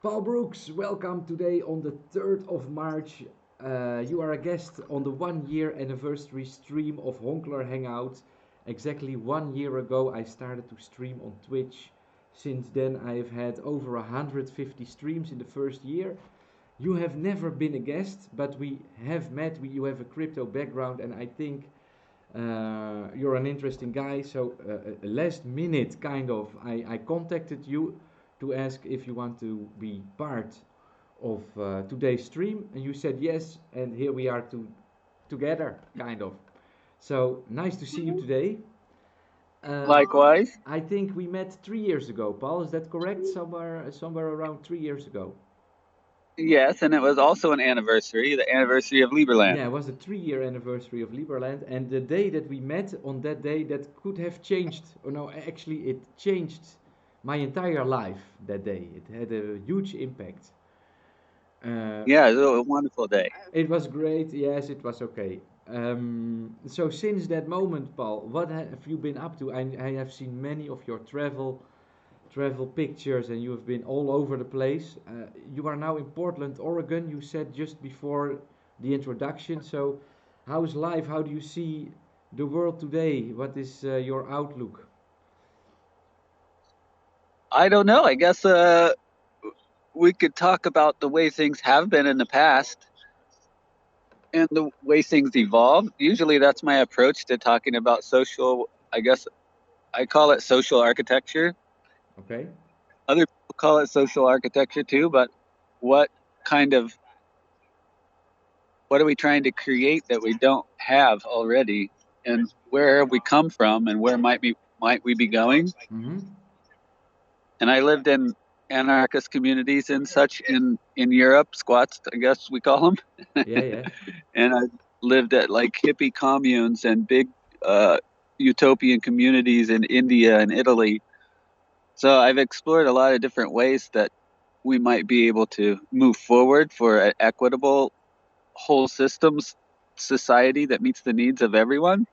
Paul Brooks, welcome today on the 3rd of March. You are a guest on the 1 year anniversary stream of Honkler Hangout. Exactly 1 year ago, I started to stream on Twitch. Since then, I have had over 150 streams in the first year. You have never been a guest, but we have met. You have a crypto background, and I think you're an interesting guy. So, last minute, kind of, I contacted you to ask if you want to be part of today's stream, and you said yes, and here we are together, kind of. So nice to see you today. Um, Likewise. I think we met 3 years ago, Paul. Is that correct? Somewhere around 3 years ago. Yes, and it was also an anniversary, the anniversary of Lieberland. Yeah, it was the 3 year anniversary of Liberland, and the day that we met on that day, that could have changed, or no, actually, it changed my entire life that day. It had a huge impact. Uh, Yeah, it was a wonderful day. It was great. Yes, it was okay. So since that moment, Paul, what have you been up to? I have seen many of your travel pictures, and you have been all over the place. You are now in Portland, Oregon. You said just before the introduction. So, how's life? How do you see the world today? What is your outlook? I don't know. I guess we could talk about the way things have been in the past and the way things evolve. Usually that's my approach to talking about social, I guess I call it social architecture. Okay. Other people call it social architecture too, but what kind of what are we trying to create that we don't have already, and where have we come from and where might we be going? Mm-hmm. And I lived in anarchist communities and such in Europe, squats, I guess we call them. Yeah, yeah. And I lived at like hippie communes and big uh, utopian communities in India and Italy. So I've explored a lot of different ways that we might be able to move forward for an equitable whole systems society that meets the needs of everyone,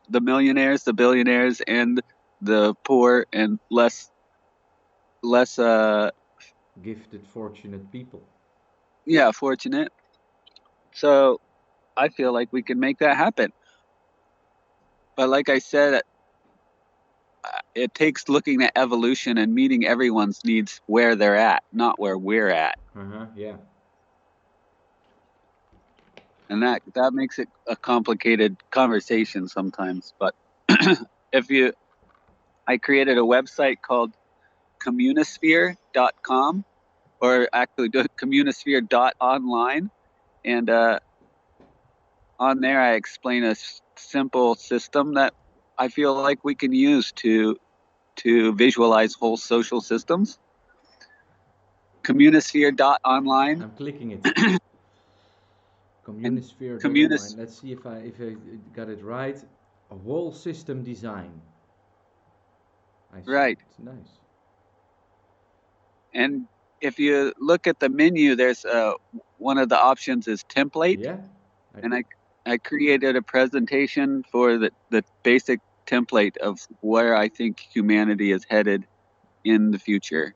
the millionaires, the billionaires, and the poor and less Gifted, fortunate people. yeah, fortunate. So I feel like we can make that happen. But like I said, it takes looking at evolution and meeting everyone's needs where they're at, not where we're at. Uh-huh, yeah. And that makes it a complicated conversation sometimes. But if you I created a website called communisphere.com, or actually communisphere.online, and on there I explain a simple system that I feel like we can use to visualize whole social systems. Communisphere.online I'm clicking it. and Communisphere.online. communis Let's see if I got it right. A wall system design. I see. right. It's nice. And if you look at the menu, there's one of the options is template, Yeah, I and do. I created a presentation for the basic template of where I think humanity is headed in the future.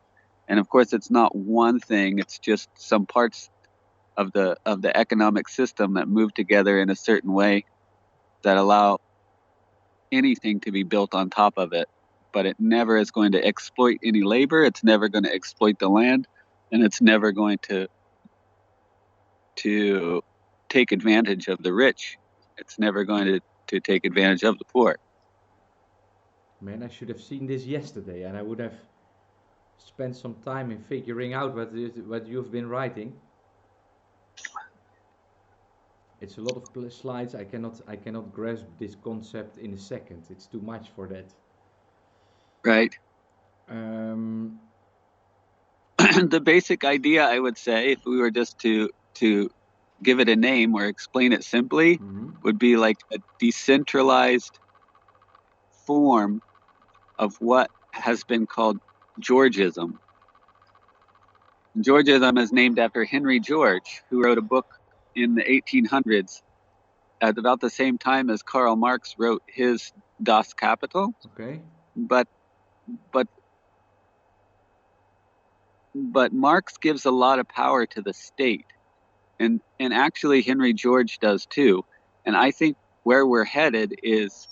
And of course, it's not one thing; it's just some parts of the economic system that move together in a certain way that allow anything to be built on top of it. But it never is going to exploit any labor. It's never going to exploit the land, and it's never going to take advantage of the rich. It's never going to take advantage of the poor. Man, I should have seen this yesterday, and I would have spent some time in figuring out what you've been writing. It's a lot of slides. I cannot grasp this concept in a second. It's too much for that. Right. Um, The basic idea, I would say, if we were just to give it a name or explain it simply, mhm. would be like a decentralized form of what has been called Georgism. Georgism is named after Henry George, who wrote a book in the 1800s at about the same time as Karl Marx wrote his Das Kapital. But, Okay. but, but, but Marx gives a lot of power to the state, and actually Henry George does too. And I think where we're headed is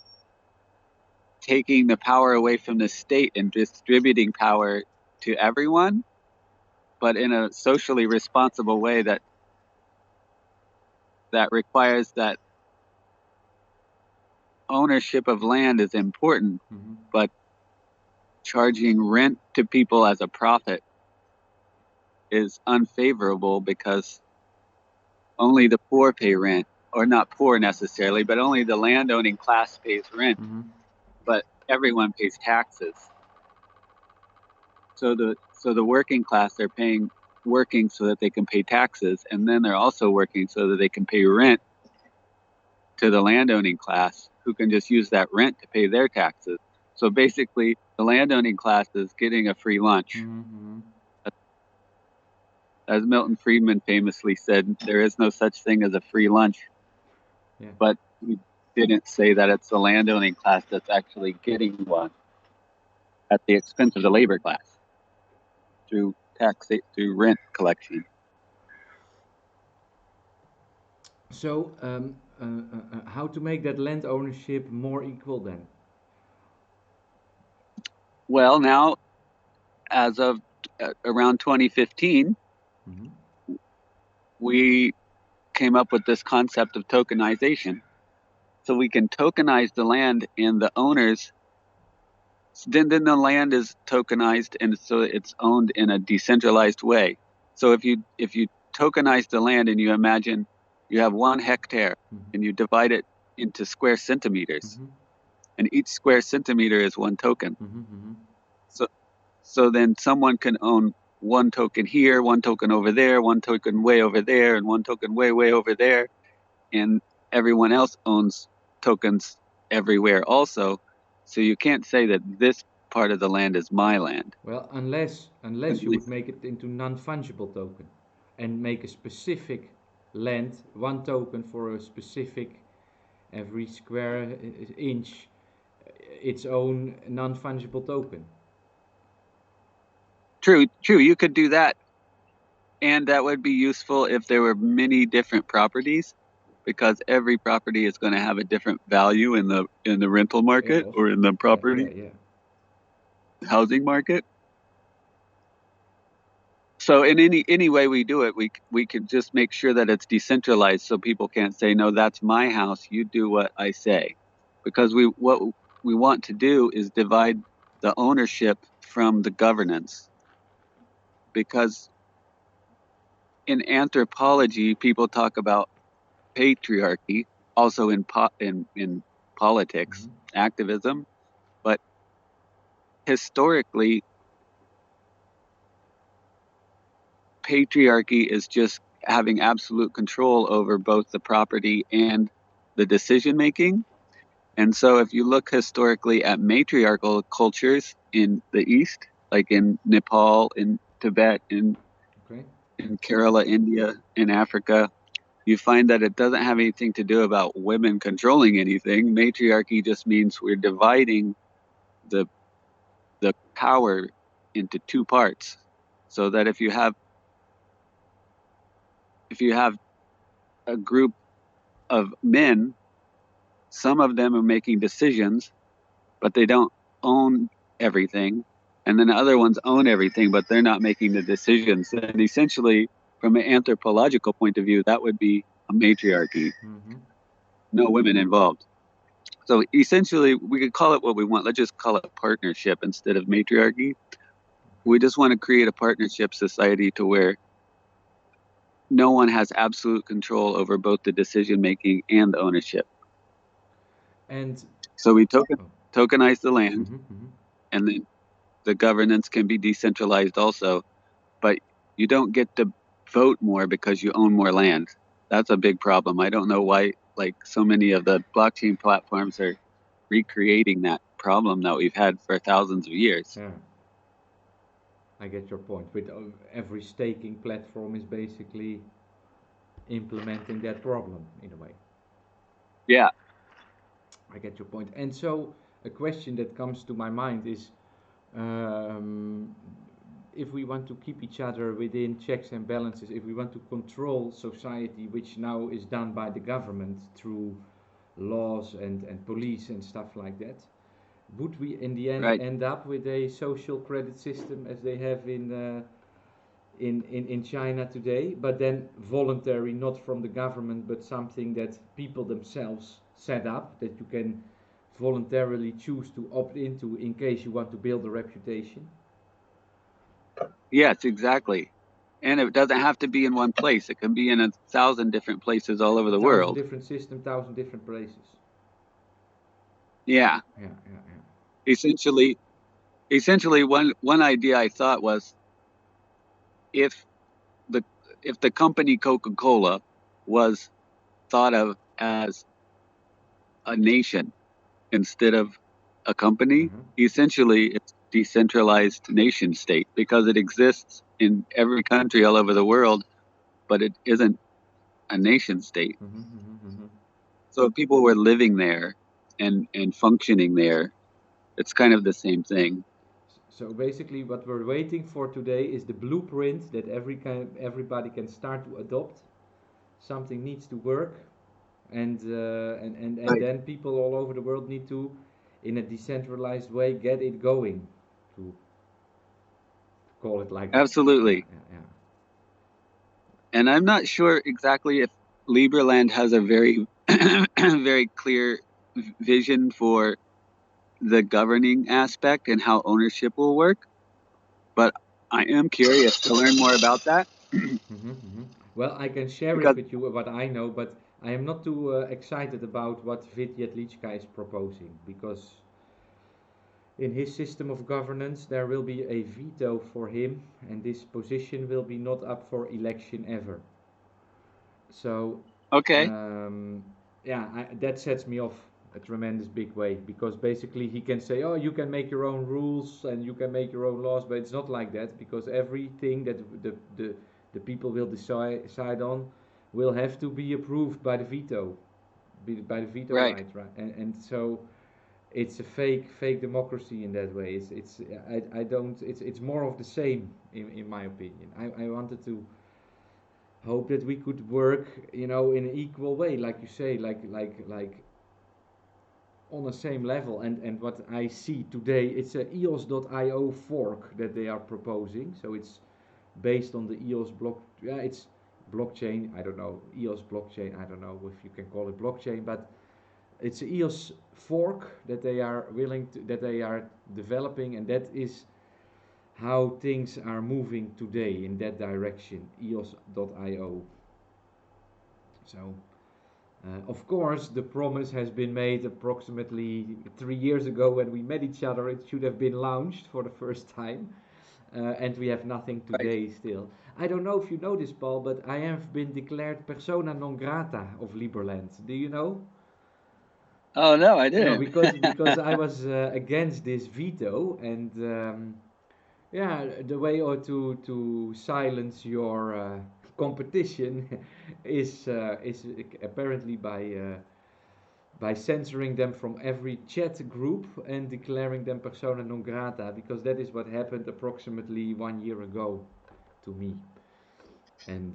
taking the power away from the state and distributing power to everyone, but in a socially responsible way that requires that ownership of land is important, but charging rent to people as a profit is unfavorable, because only the poor pay rent, or not poor necessarily, but only the landowning class pays rent, but everyone pays taxes. So the working class are working so that they can pay taxes, and then they're also working so that they can pay rent to the landowning class, who can just use that rent to pay their taxes. So basically, the landowning class is getting a free lunch. As Milton Friedman famously said, there is no such thing as a free lunch. Yeah. But he didn't say that it's the landowning class that's actually getting one at the expense of the labor class through rent collection. So, how to make that land ownership more equal then? Well, now, as of around 2015, we came up with this concept of tokenization. So we can tokenize the land, and the owners, then the land is tokenized, and so it's owned in a decentralized way. So if you tokenize the land, and you imagine you have 1 hectare, and you divide it into square centimeters, and each square centimeter is 1 token. So then someone can own 1 token here, 1 token over there, 1 token way over there, and 1 token way over there, and everyone else owns tokens everywhere also. So you can't say that this part of the land is my land. Well, unless you would make it into non-fungible token, and make a specific land 1 token for a specific, every square inch, its own non-fungible token. True. You could do that, and that would be useful if there were many different properties, because every property is going to have a different value in the rental market, or in the property housing market. So in any way we do it, we can just make sure that it's decentralized, so people can't say, no, that's my house, you do what I say. Because what we want to do is divide the ownership from the governance. Because in anthropology, people talk about patriarchy, also in politics, activism, but historically, patriarchy is just having absolute control over both the property and the decision making. And so if you look historically at matriarchal cultures in the East, like in Nepal, in Tibet, in Kerala, India, in Africa, you find that it doesn't have anything to do about women controlling anything. Matriarchy just means we're dividing the power into 2 parts, so that if you have a group of men, some of them are making decisions, but they don't own everything. And then other ones own everything, but they're not making the decisions. And essentially, from an anthropological point of view, that would be a matriarchy. No women involved. So essentially, we could call it what we want. Let's just call it a partnership instead of matriarchy. We just want to create a partnership society to where no one has absolute control over both the decision making and the ownership. And so we tokenize the land, and then the governance can be decentralized also, but you don't get to vote more because you own more land. That's a big problem. I don't know why, like, so many of the blockchain platforms are recreating that problem that we've had for thousands of years. Yeah, I get your point. With every staking platform is basically implementing that problem in a way. Yeah. I get your point. And so a question that comes to my mind is, if we want to keep each other within checks and balances, if we want to control society, which now is done by the government through laws and police and stuff like that, would we in the end Right. end up with a social credit system as they have in China today, but then voluntary, not from the government, but something that people themselves set up, that you can voluntarily choose to opt into in case you want to build a reputation? Yes, exactly. And it doesn't have to be in one place. It can be in 1,000 different places all over A the thousand world. different systems, thousand different places. Yeah. Yeah, yeah, yeah. Essentially, one idea I thought was if the if the company Coca-Cola was thought of as a nation instead of a company, Uh-huh. essentially it's a decentralized nation state because it exists in every country all over the world, but it isn't a nation state. Mm-hmm, mm-hmm, mm-hmm. So if people were living there and functioning there, it's kind of the same thing. So basically, what we're waiting for today is the blueprint that everybody can start to adopt. Something needs to work, and Right. then people all over the world need to, in a decentralized way, get it going. To call it like that. Yeah, Absolutely. yeah, yeah. And I'm not sure exactly if Liberland has a very, very clear vision for the governing aspect and how ownership will work, but I am curious to learn more about that Mm-hmm, mm-hmm. Well, I can share it because, with you what I know, but I am not too excited about what Vidya Tlichka is proposing because in his system of governance there will be a veto for him, and this position will be not up for election ever. So, okay, um, yeah, that sets me off a tremendous big way because basically he can say, "Oh, you can make your own rules and you can make your own laws," but it's not like that because everything that the people will decide on will have to be approved by the veto, by the veto right, right, right, and so it's a fake democracy in that way. I don't. It's more of the same in my opinion. I wanted to hope that we could work, in an equal way, like you say, like on the same level. And what I see today, it's a EOS.io fork that they are proposing. So it's based on the EOS block. Yeah, it's blockchain. I don't know, EOS blockchain. I don't know if you can call it blockchain, but it's a EOS fork that they are that they are developing, and that is how things are moving today in that direction. EOS.io. So, of course, the promise has been made approximately 3 years ago when we met each other. It should have been launched for the first time, and we have nothing right. today still. I don't know if you know this, Paul, but I have been declared persona non grata of Liberland. Do you know? Oh no, I No, didn't. because I was against this veto, and yeah, the way or to silence your competition is apparently by censoring them from every chat group and declaring them persona non grata, because that is what happened approximately 1 year ago to me. And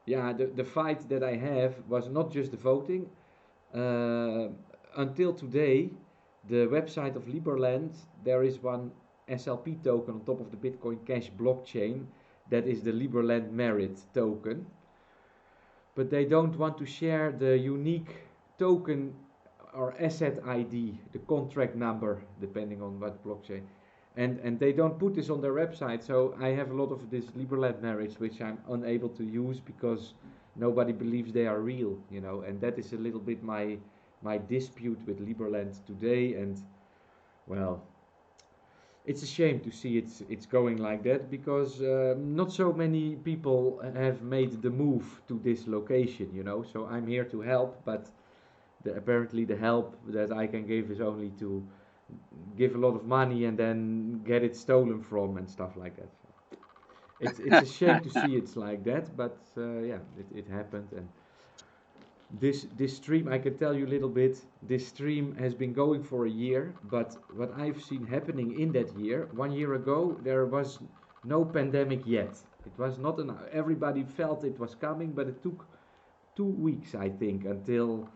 yeah, the fight that I have was not just the voting. Uh, until today, the website of Liberland, there is one SLP token on top of the Bitcoin Cash blockchain that is the Liberland Merit token, but they don't want to share the unique token or asset ID, the contract number, depending on what blockchain. And they don't put this on their website, so I have a lot of this Liberland merits which I'm unable to use because nobody believes they are real, and that is a little bit my dispute with Liberland today. And well, it's a shame to see it's going like that because not so many people have made the move to this location. So I'm here to help, but apparently the help that I can give is only to give a lot of money and then get it stolen from and stuff like that. It's a shame to see it's like that, but yeah, it happened. And this stream, I can tell you a little bit. This stream has been going for a year, but what I've seen happening in that year, 1 year ago, there was no pandemic yet. It was not an. Everybody felt it was coming, but it took 2 weeks, I think, until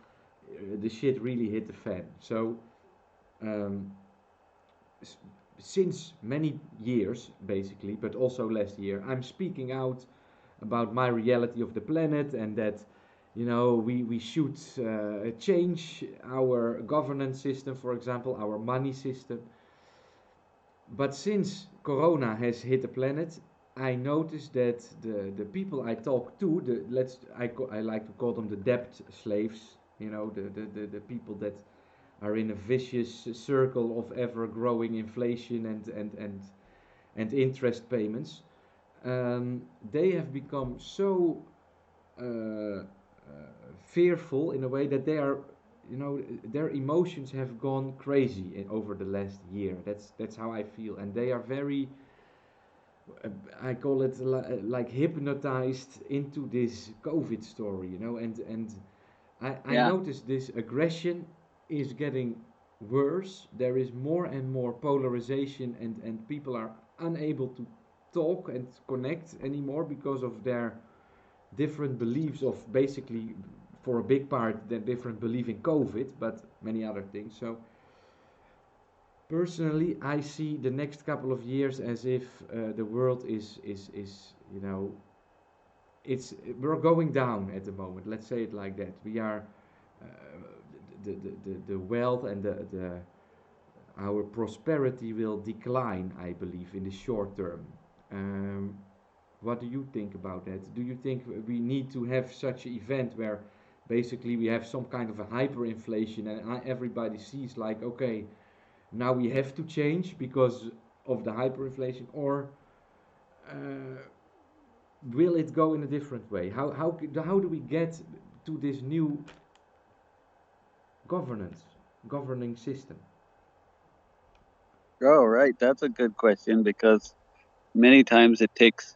the shit really hit the fan. So um, s- since many years, basically, but also last year, I'm speaking out about my reality of the planet and that we should change our governance system, for example, our money system. But since Corona has hit the planet, I noticed that the people I talk to, I like to call them the debt slaves, the people that are in a vicious circle of ever growing inflation and interest payments. They have become so uh, fearful in a way that their emotions have gone crazy over the last year. That's how I feel, and they are very. I call it like hypnotized into this COVID story, and I Yeah. noticed this aggression is getting worse. There is more and more polarization, and people are unable to talk and connect anymore because of their different beliefs of basically, for a big part, their different belief in COVID, but many other things. So personally, I see the next couple of years as if the world is it's we're going down at the moment. Let's say it like that. We are uh, the wealth and the our prosperity will decline, I believe, in the short term. Um, what do you think about that? Do you think we need to have such an event where basically we have some kind of a hyperinflation and everybody sees like, okay, now we have to change because of the hyperinflation, or uh, will it go in a different way? How do we get to this new governance, governing system? Oh, right. That's a good question because many times it takes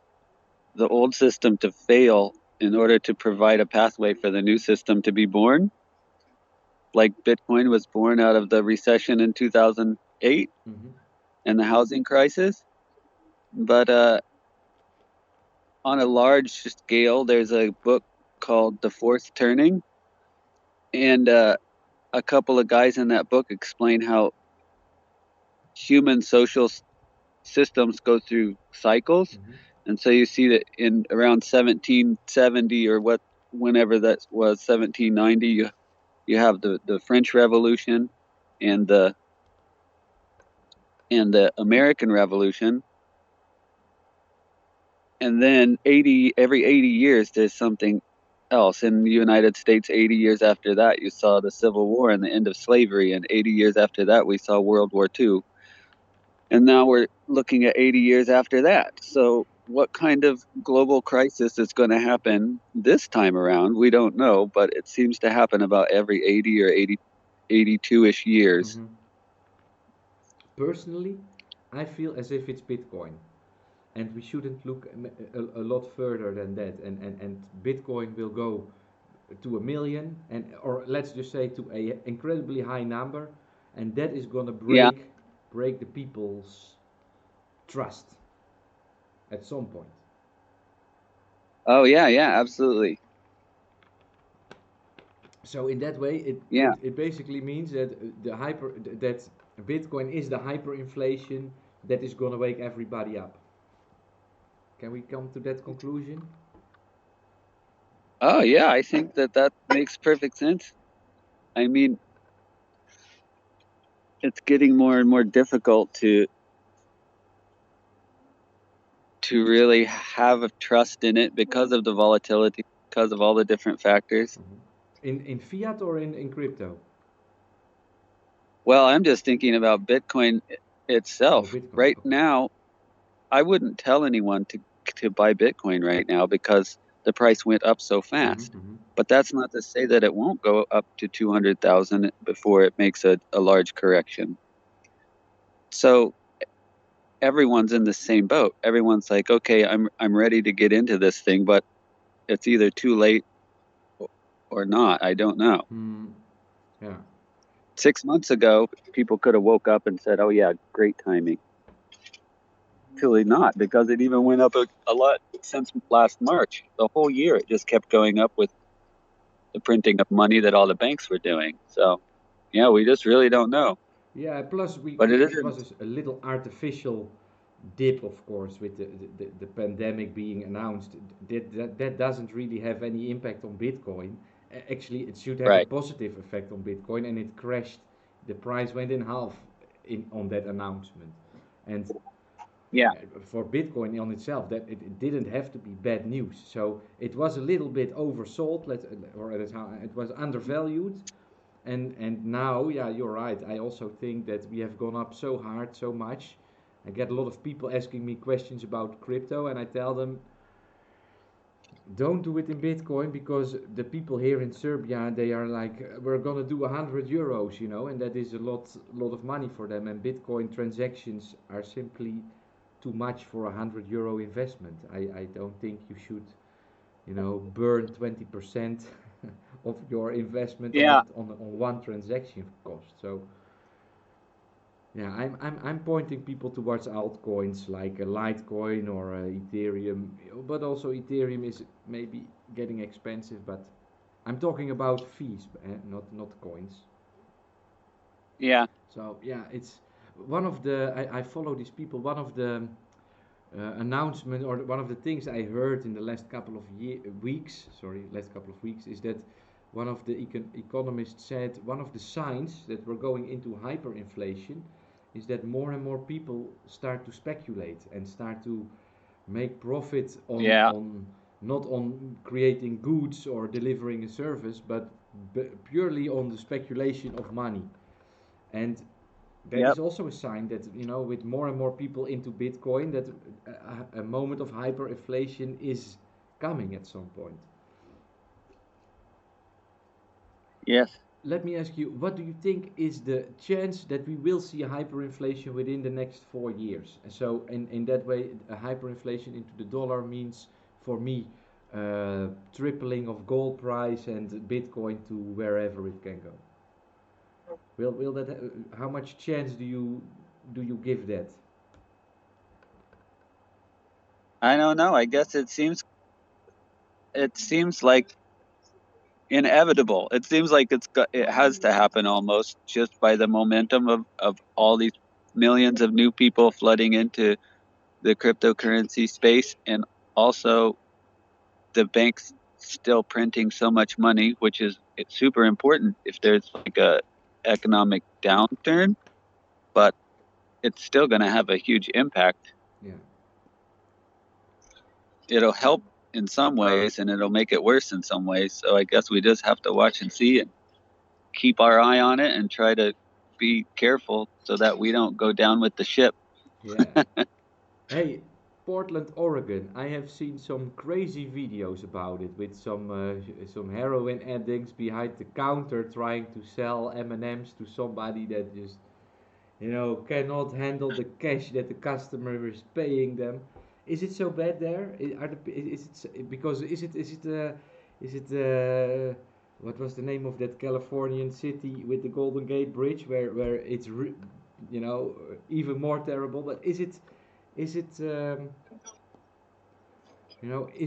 the old system to fail in order to provide a pathway for the new system to be born. Like Bitcoin was born out of the recession in 2008 Mm-hmm. and the housing crisis. But on a large scale, there's a book called The Fourth Turning. And a couple of guys in that book explain how human social systems go through cycles. Mm-hmm. And so you see that in around 1770 or whenever that was, 1790, you have the French Revolution and the American Revolution, and then every 80 years there's something else. In the United States, 80 years after that, you saw the Civil War and the end of slavery, and 80 years after that, we saw World War II, and now we're looking at 80 years after that. So what kind of global crisis is going to happen this time around? We don't know, but it seems to happen about every 80 or 82-ish years. Mm-hmm. Personally, I feel as if it's Bitcoin, and we shouldn't look a lot further than that. And Bitcoin will go to a million, and or let's just say to a incredibly high number, and that is gonna Yeah. break the people's trust at some point. Oh, yeah, yeah, absolutely. So in that way, Yeah. it basically means that that Bitcoin is the hyperinflation that is gonna wake everybody up. Can we come to that conclusion? Oh, yeah, I think that makes perfect sense. I mean, it's getting more and more difficult to really have a trust in it because of the volatility, because of all the different factors. Mhm. In fiat or in crypto? Well, I'm just thinking about Bitcoin Oh, itself. Bitcoin. Right Okay. now, I wouldn't tell anyone to buy Bitcoin right now because the price went up so Mm-hmm, fast. mm-hmm. But that's not to say that it won't go up to 200,000 before it makes a large correction. So everyone's in the same boat. Everyone's like, okay, I'm ready to get into this thing, but it's either too late or not. I don't know. Mm, yeah. 6 months ago, people could have woke up and said, "Oh yeah, great timing." actually not, because it even went up a lot since last March. The whole year it just kept going up with the printing of money that all the banks were doing. So, yeah, we just really don't know. Yeah, plus But it it isn't. was a little artificial dip, of course, with the pandemic being announced. That doesn't really have any impact on Bitcoin. Actually, it should have a Right. positive effect on Bitcoin, and it crashed. The price went in half on that announcement. And Yeah. for Bitcoin on itself, that it didn't have to be bad news. So it was a little bit oversold, or it was undervalued. And now, yeah, you're right. I also think that we have gone up so hard, so much. I get a lot of people asking me questions about crypto, and I tell them, don't do it in Bitcoin, because the people here in Serbia, they are like, we're gonna do 100 euros, and that is a lot of money for them. And Bitcoin transactions are simply too much for a 100 euro investment. I don't think you should, burn 20% of your investment on Yeah. it on one transaction cost. So yeah, I'm pointing people towards altcoins like a Litecoin or Ethereum, but also Ethereum is maybe getting expensive. But I'm talking about fees, not coins. Yeah. So yeah, it's one of the I follow these people. One of the announcement, or one of the things I heard in the last couple of last couple of weeks, is that one of the economists said one of the signs that we're going into hyperinflation is that more and more people start to speculate and start to make profit Yeah. on not on creating goods or delivering a service, but purely on the speculation of money. And that Yep. is also a sign that, with more and more people into Bitcoin, that a moment of hyperinflation is coming at some point. Yes. Let me ask you, what do you think is the chance that we will see a hyperinflation within the next 4 years? And so, in that way, a hyperinflation into the dollar means, for me, tripling of gold price and Bitcoin to wherever it can go. Will that? How much chance do you give that? I don't know. I guess it seems like inevitable. It seems like it has to happen almost just by the momentum of all these millions of new people flooding into the cryptocurrency space, and also the banks still printing so much money, which is it's super important if there's like a economic downturn, but it's still going to have a huge impact. Yeah. It'll help in some ways and it'll make it worse in some ways. So I guess we just have to watch and see and keep our eye on it and try to be careful so that we don't go down with the ship. Yeah. Hey, Portland, Oregon. I have seen some crazy videos about it with some heroin addicts behind the counter trying to sell M&Ms to somebody that just cannot handle the cash that the customer is paying them. Is it so bad there? Is it because is it what was the name of that Californian city with the Golden Gate Bridge where it's even more terrible? But is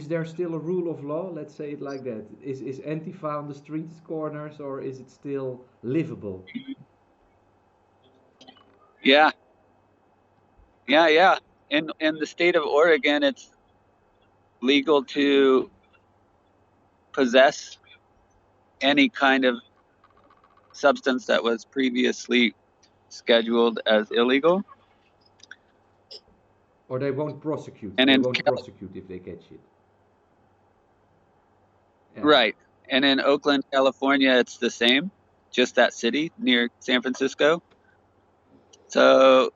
there still a rule of law? Let's say it like that. Is Antifa on the street corners, or is it still livable? Yeah, yeah, yeah. In the state of Oregon, it's legal to possess any kind of substance that was previously scheduled as illegal. Or they won't prosecute. And They in won't prosecute if they catch it. Yeah. right, and in Oakland, California, it's the same, just that city near San Francisco. So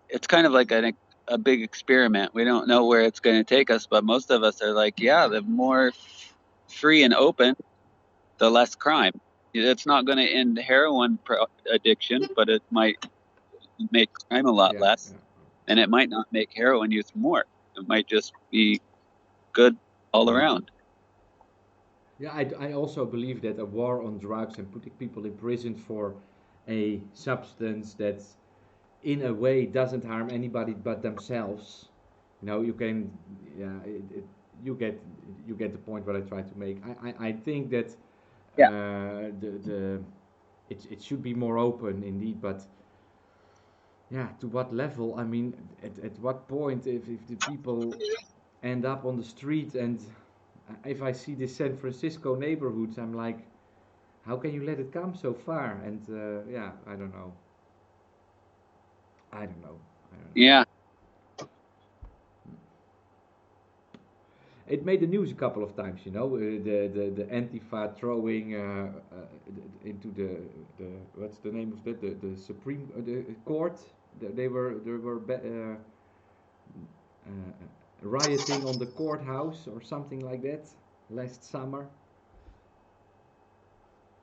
it's kind of like a big experiment. We don't know where it's going to take us, but most of us are like, yeah, the more free and open, the less crime. It's not going to end heroin addiction, but it might make crime a lot Yeah. less, Yeah. and it might not make heroin use more. It might just be good all Yeah. around. Yeah, I also believe that a war on drugs and putting people in prison for a substance that in a way doesn't harm anybody but themselves, No, you can, yeah, you get you get the point what I try to make. I think that Yeah. the it should be more open indeed, but yeah, to what level? I mean, at what point if the people end up on the street and if I see the San Francisco neighborhoods, I'm like, how can you let it come so far? And yeah, I don't know. I don't know. I don't know. Yeah. It made the news a couple of times, you know, the Antifa throwing into the what's the name of that the Supreme the court. They were rioting on the courthouse or something like that last summer.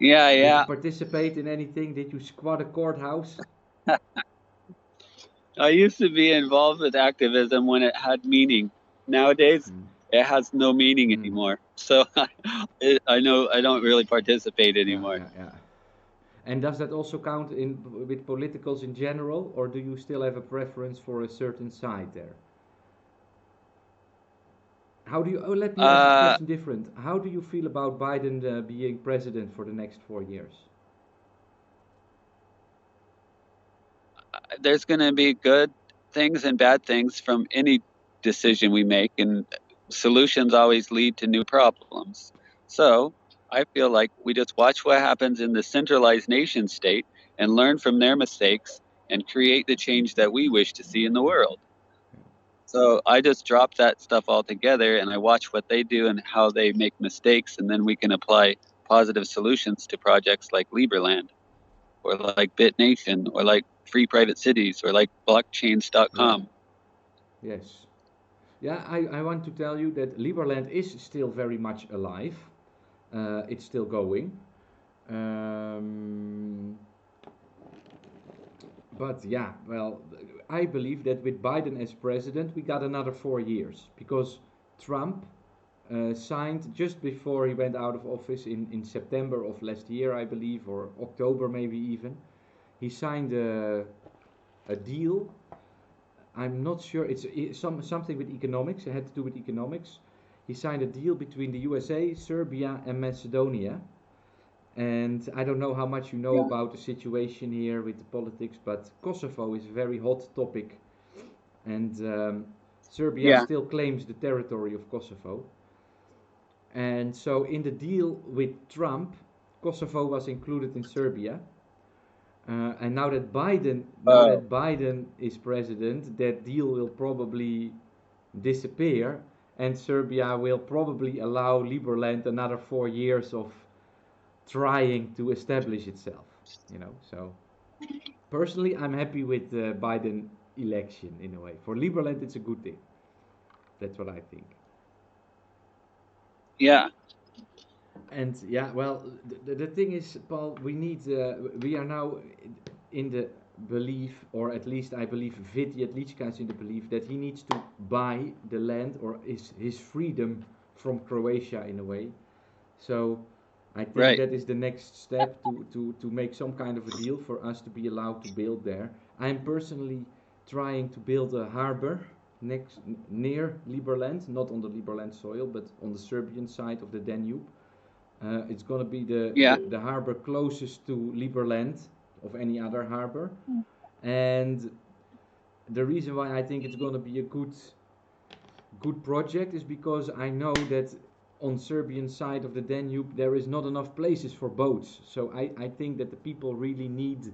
Yeah. Did you Yeah. participate in anything? Did you squat a courthouse? I used to be involved with activism when it had meaning. Nowadays, Mm. it has no meaning Mm. anymore. So I know I don't really participate Yeah, anymore. yeah, yeah. And does that also count in with politicals in general, or do you still have a preference for a certain side there? How do you? Oh, let me ask the Uh, question different. How do you feel about Biden being president for the next 4 years? there's going to be good things and bad things from any decision we make, and solutions always lead to new problems. So I feel like we just watch what happens in the centralized nation state and learn from their mistakes and create the change that we wish to see in the world. So I just drop that stuff altogether and I watch what they do and how they make mistakes, and then we can apply positive solutions to projects like Liberland or like BitNation or like Free Private Cities or like Yeah. blockchains.com. Yes. Yeah. I want to tell you that Liberland is still very much alive. It's still going. Um, but yeah, well, I believe that with Biden as president, we got another 4 years because Trump signed just before he went out of office in September of last year, I believe, or October maybe even. He signed a deal. I'm not sure. Something with economics. It had to do with economics. He signed a deal between the USA, Serbia, and Macedonia. And I don't know how much you know Yeah. about the situation here with the politics, but Kosovo is a very hot topic, and Serbia Yeah. still claims the territory of Kosovo. And so in the deal with Trump, Kosovo was included in Serbia. And now Oh, that Biden is president, that deal will probably disappear, and Serbia will probably allow Liberland another 4 years of trying to establish itself. You know, so personally, I'm happy with the Biden election in a way. For Liberland, it's a good thing. That's what I think. yeah. And yeah, well, the thing is, Paul, we are now in the belief, or at least I believe Vit Jedlicka is in the belief that he needs to buy the land or his freedom from Croatia in a way. So I think Right. that is the next step to make some kind of a deal for us to be allowed to build there. I'm personally trying to build a harbor near Liberland, not on the Liberland soil, but on the Serbian side of the Danube. It's going to be Yeah. the harbor closest to Liberland of any other harbor. And the reason why I think it's going to be a good project is because I know that on Serbian side of the Danube there is not enough places for boats. So I think that the people really need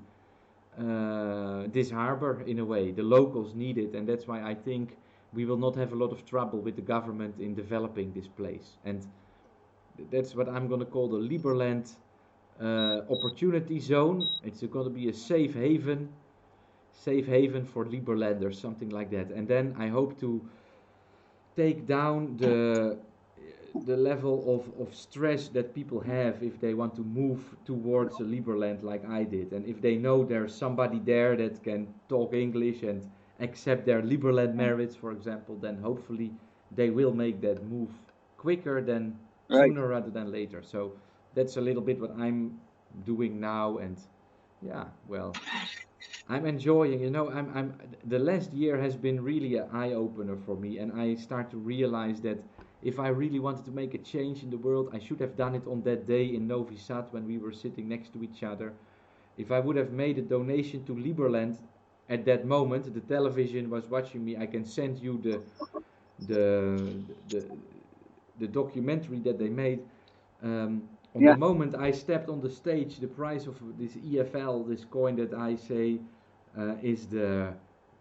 this harbor in a way. The locals need it, and that's why I think we will not have a lot of trouble with the government in developing this place. And that's what I'm going to call the Liberland opportunity zone. It's going to be a safe haven for Liberlanders, something like that. And then I hope to take down the level of stress that people have if they want to move towards a Liberland like I did. And if they know there's somebody there that can talk English and accept their Liberland merits, for example, then hopefully they will make that move quicker than Right. sooner rather than later. So that's a little bit what I'm doing now. And yeah, well, I'm enjoying, the last year has been really an eye opener for me, and I start to realize that if I really wanted to make a change in the world, I should have done it on that day in Novi Sad when we were sitting next to each other. If I would have made a donation to Liberland at that moment, the television was watching me. I can send you the the, the documentary that they made. On the Yeah. moment I stepped on the stage, the price of this EFL, this coin that I say is the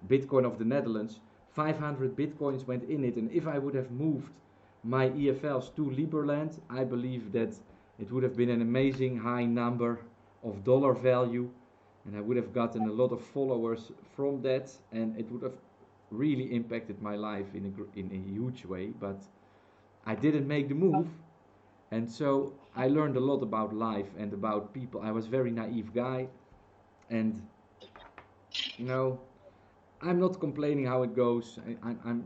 Bitcoin of the Netherlands, 500 Bitcoins went in it. And if I would have moved my EFLs to Liberland, I believe that it would have been an amazing high number of dollar value. And I would have gotten a lot of followers from that, and it would have really impacted my life in a huge way. But I didn't make the move, and so I learned a lot about life and about people. I was a very naive guy, and you know, I'm not complaining how it goes. I'm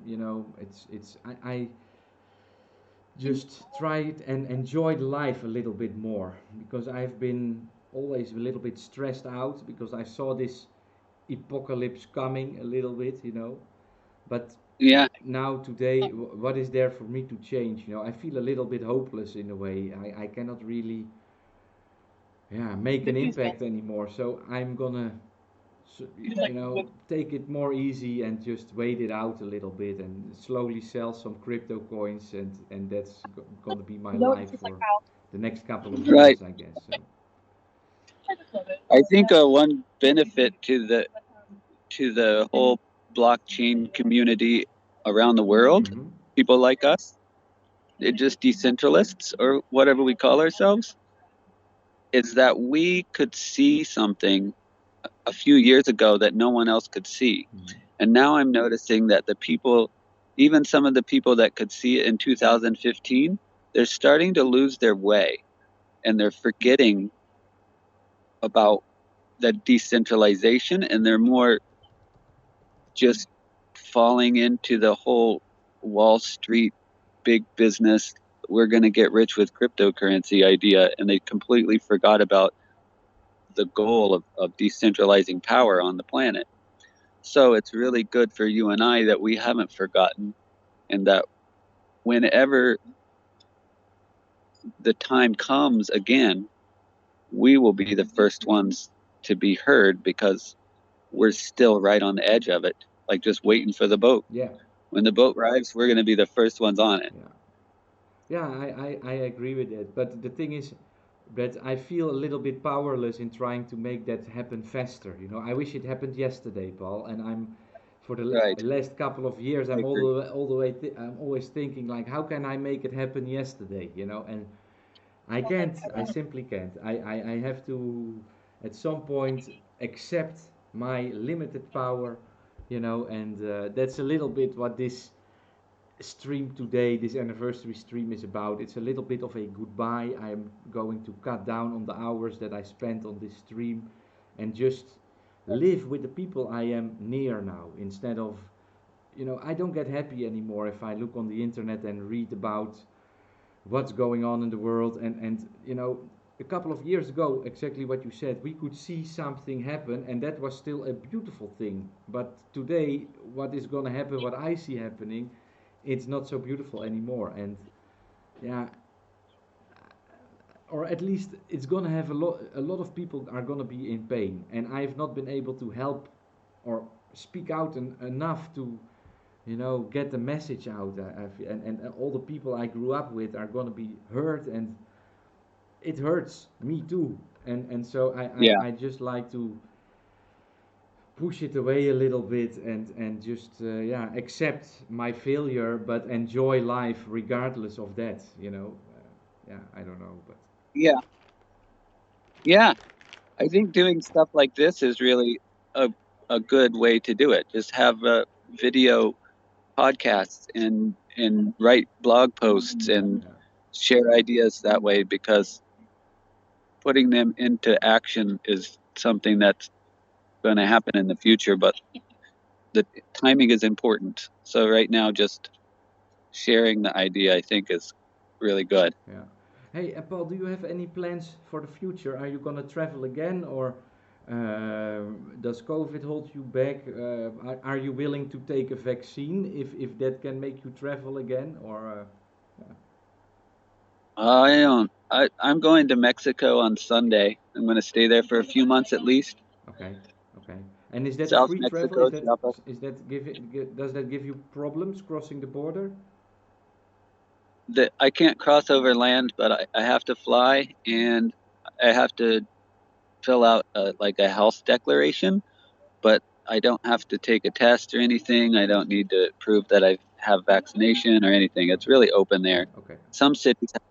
I just tried and enjoyed life a little bit more because I've been always a little bit stressed out because I saw this apocalypse coming a little bit. But Yeah. now today, what is there for me to change? I feel a little bit hopeless in a way. I cannot really, yeah, make an impact anymore. So I'm gonna, take it more easy and just wait it out a little bit and slowly sell some crypto coins, and that's gonna be my life for the next couple of Right. years, I guess. So. I think one benefit to the whole blockchain community around the world, Mm-hmm. people like us, it just decentralists or whatever we call ourselves, is that we could see something a few years ago that no one else could see. Mm-hmm. And now I'm noticing that the people, even some of the people that could see it in 2015, they're starting to lose their way and they're forgetting about the decentralization and they're more just falling into the whole Wall Street big business, we're going to get rich with cryptocurrency idea. And they completely forgot about the goal of decentralizing power on the planet. So it's really good for you and I that we haven't forgotten, and that whenever the time comes again, we will be the first ones to be heard because we're still right on the edge of it, like just waiting for the boat. Yeah. When the boat arrives, we're going to be the first ones on it. Yeah. Yeah, I agree with that. But the thing is that I feel a little bit powerless in trying to make that happen faster. I wish it happened yesterday, Paul. And I'm for the Right. last couple of years, I I'm agree. all the way. I'm always thinking like, how can I make it happen yesterday? And I can't. I simply can't. I have to at some point accept my limited power. And that's a little bit what this stream today, this anniversary stream, is about. It's a little bit of a goodbye. I'm going to cut down on the hours that I spent on this stream and just live with the people I am near now instead of, I don't get happy anymore if I look on the internet and read about what's going on in the world. And a couple of years ago, exactly what you said, we could see something happen, and that was still a beautiful thing. But today, what is going to happen, what I see happening, it's not so beautiful anymore. And yeah, or at least it's going to have a lot of people are going to be in pain, and I've not been able to help or speak out enough to get the message out. And all the people I grew up with are going to be hurt, and it hurts me too. And so Yeah. I just like to push it away a little bit and just yeah, accept my failure but enjoy life regardless of that. Yeah, I don't know, but Yeah. Yeah. I think doing stuff like this is really a, a good way to do it. Just have video podcasts and write blog posts and yeah, share ideas that way, because putting them into action is something that's going to happen in the future, but the timing is important. So right now, just sharing the idea, I think, is really good. yeah. Hey, Paul, do you have any plans for the future? Are you gonna travel again, or Does COVID hold you back? Are you willing to take a vaccine if that can make you travel again? Or I don't. I'm going to Mexico on Sunday. I'm going to stay there for a few months at least. okay, okay. And is that a South free travel? Mexico, Chiapas. Does that give you problems crossing the border? That I can't cross over land, but I have to fly and I have to fill out like a health declaration. But I don't have to take a test or anything. I don't need to prove that I have vaccination or anything. It's Okay, really open there. okay, Some cities have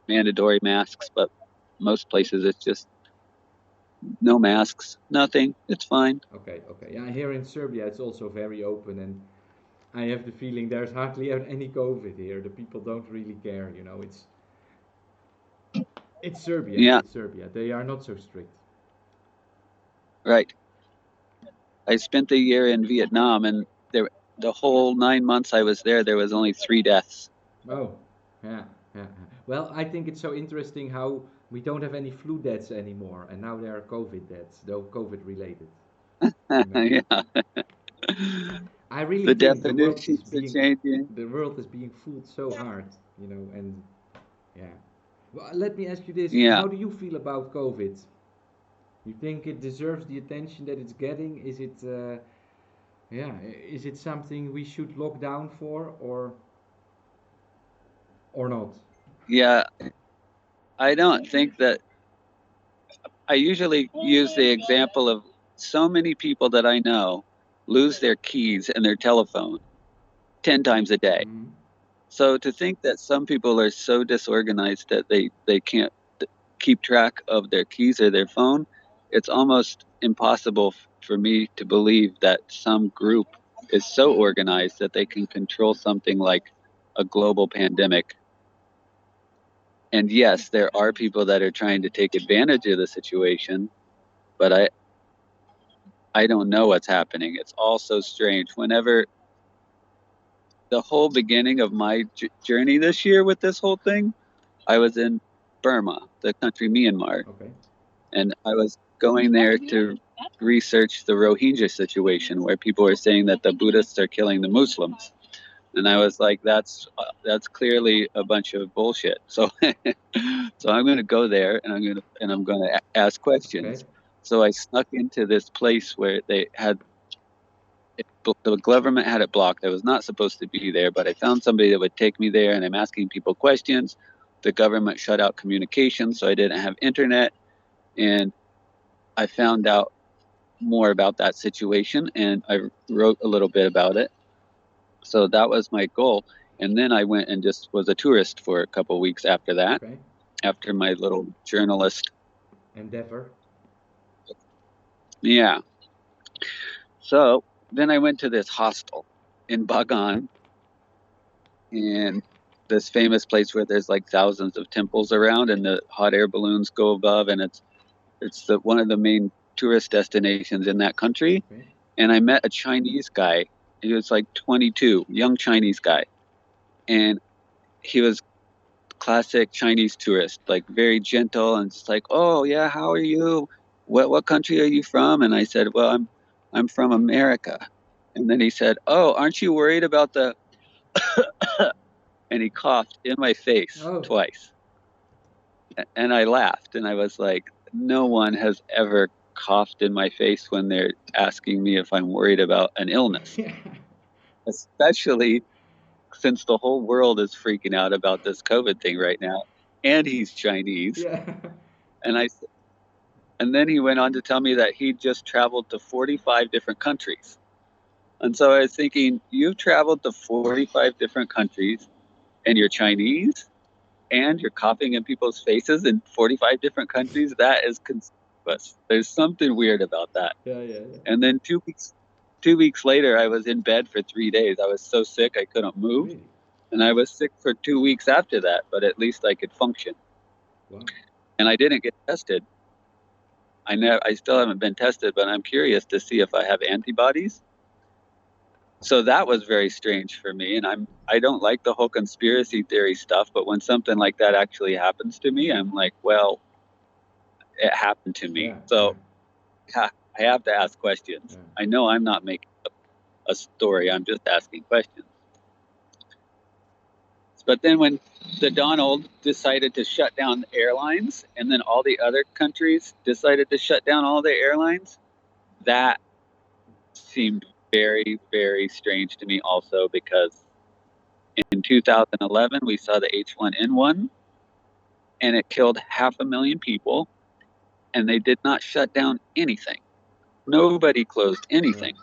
mandatory masks, but most places it's just no masks, nothing. It's fine. okay, okay. Yeah, here in Serbia it's also very open, and I have the feeling there's hardly any COVID here. The people don't really care, you know. It's Serbia. Yeah, It's Serbia. They are not so strict. right. I spent a year in Vietnam, and the whole 9 months I was there, there was only 3 deaths. Oh, yeah, yeah. Well, I think it's so interesting how we don't have any flu deaths anymore, and now there are COVID deaths, though COVID related. You know, Yeah, I really the think definitions are changing. the world is being fooled so hard, you know, and yeah. Well, let me ask you this: Yeah, how do you feel about COVID? You think it deserves the attention that it's getting? Yeah, is it something we should lock down for, or not? yeah. I don't think that. I usually use the example of so many people that I know lose their keys and their telephone 10 times a day. Mhm. So to think that some people are so disorganized that they can't keep track of their keys or their phone, it's almost impossible for me to believe that some group is so organized that they can control something like a global pandemic. And yes, there are people that are trying to take advantage of the situation, but I don't know what's happening. It's all so strange. Whenever the whole beginning of my journey this year with this whole thing, I was in Burma, the country Myanmar, Okay. and I was going there to research the Rohingya situation, where people are saying that the Buddhists are killing the Muslims, and I was like, that's clearly a bunch of bullshit. So, so I'm going to go there, and I'm going to ask Okay. questions. So I snuck into this place where they had the government had it blocked. I was not supposed to be there, but I found somebody that would take me there, and I'm asking people questions. The government shut out communication, so I didn't have internet, and I found out more about that situation, and I wrote a little bit about it. So that was my goal. And then I went and just was a tourist for a couple of weeks after that, Okay. after my little journalist. Endeavor. Yeah. So then I went to this hostel in Bagan, and this famous place where there's like thousands of temples around, and the hot air balloons go above, and it's one of the main tourist destinations in that country. Okay. And I met a Chinese guy. He was like 22, young Chinese guy, and he was classic Chinese tourist, like very gentle and just like, "Oh yeah, how are you? What country are you from?" And I said, "Well, I'm from America." And then he said, "Oh, aren't you worried about the?" And he coughed in my face Oh. twice, and I laughed, and I was like, "No one has ever coughed in my face when they're asking me if I'm worried about an illness, Yeah. especially since the whole world is freaking out about this COVID thing right now." And he's Chinese, Yeah. and and then he went on to tell me that he just traveled to 45 different countries. And so I was thinking, you've traveled to 45 different countries and you're Chinese and you're coughing in people's faces in 45 different countries. That is conspicuous. There's something weird about that. Yeah. Yeah. Yeah. And then 2 weeks later, I was in bed for 3 days. I was so sick I couldn't move. Really? And I was sick for 2 weeks after that, but at least I could function. Wow. And I didn't get tested. I still haven't been tested, but I'm curious to see if I have antibodies. So that was very strange for me, and I don't like the whole conspiracy theory stuff, but when something like that actually happens to me, I'm like, well, it happened to me. Yeah. Yeah. So I have to ask questions. Yeah. I know I'm not making up a story. I'm just asking questions. But then when the Donald decided to shut down airlines, and then all the other countries decided to shut down all their airlines, that seemed very, very strange to me also, because in 2011 we saw the H1N1 and it killed 500,000 people, and they did not shut down anything. Nobody closed Yeah. anything.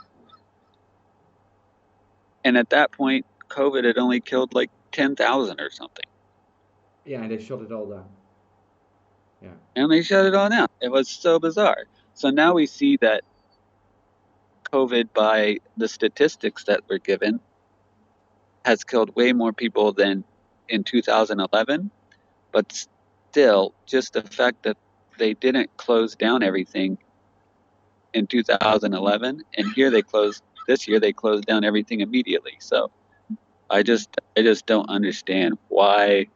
And at that point, COVID had only killed like 10,000 or something. Yeah, and they shut it all down. Yeah. And they shut it all down. It was so bizarre. So now we see that COVID, by the statistics that were given, has killed way more people than in 2011. But still, just the fact that they didn't close down everything in 2011, and this year they closed down everything immediately. So I just don't understand why